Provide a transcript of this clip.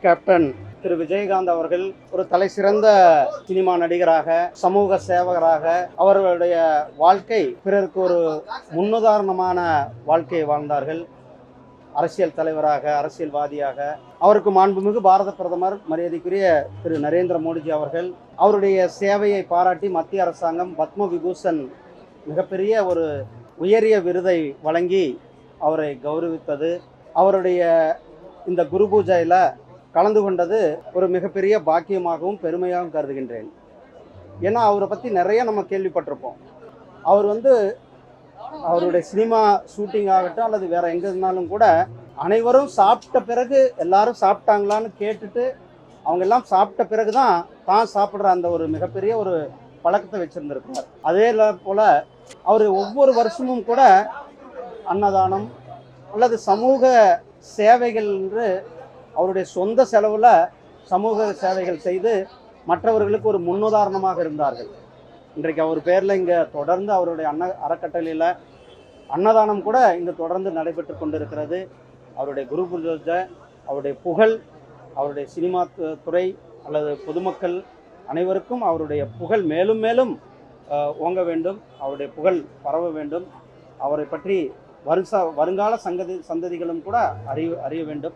Captain திரு விஜயகாந்த் அவர்கள் ஒரு தலைசிறந்த சினிமா நடிகராக, சமூக சேவகராக, அவர்களுடைய வாழ்க்கை பிறருக்கு ஒரு முன்னுதாரணமான வாழ்க்கையை வாழ்ந்தார்கள். அரசியல் தலைவராக, அரசியல்வாதியாக, அவருக்கு மாண்புமிகு பாரத பிரதமர் மரியாதைக்குரிய திரு நரேந்திர மோடிஜி அவர்கள் அவருடைய சேவையை பாராட்டி மத்திய அரசாங்கம் பத்ம விபூஷன் மிகப்பெரிய ஒரு உயரிய விருதை வழங்கி அவரை கௌரவித்தது. அவருடைய இந்த குரு பூஜையில் கலந்து கொண்டது ஒரு மிகப்பெரிய பாக்கியமாகவும் பெருமையாகவும் கருதுகின்றேன். ஏன்னா அவரை பற்றி நிறைய நம்ம கேள்விப்பட்டிருப்போம். அவர் அவருடைய சினிமா ஷூட்டிங் ஆகட்டும் அல்லது வேற எங்கே இருந்தாலும் கூட அனைவரும் சாப்பிட்ட பிறகு எல்லாரும் சாப்பிட்டாங்களான்னு கேட்டுட்டு அவங்க எல்லாம் சாப்பிட்ட பிறகு தான் தான் சாப்பிட்ற அந்த ஒரு மிகப்பெரிய ஒரு பழக்கத்தை வச்சுருந்துருக்கார். அதே போல் அவர் ஒவ்வொரு வருஷமும் கூட அன்னதானம் அல்லது சமூக சேவைகள் என்று அவருடைய சொந்த செலவில் சமூக சேவைகள் செய்து மற்றவர்களுக்கு ஒரு முன்னுதாரணமாக இருந்தார்கள். இன்றைக்கு அவர் பேரில் இங்கே தொடர்ந்து அவருடைய அறக்கட்டளையில் அன்னதானம் கூட இங்கே தொடர்ந்து நடைபெற்று கொண்டிருக்கிறது. அவருடைய குரு பூஜை, அவருடைய புகழ், அவருடைய சினிமா துறை அல்லது பொதுமக்கள் அனைவருக்கும் அவருடைய புகழ் மேலும் மேலும் ஓங்க வேண்டும், அவருடைய புகழ் பரவ வேண்டும். அவரை பற்றி வருங்கால சந்ததிகளும் கூட அறிய வேண்டும்.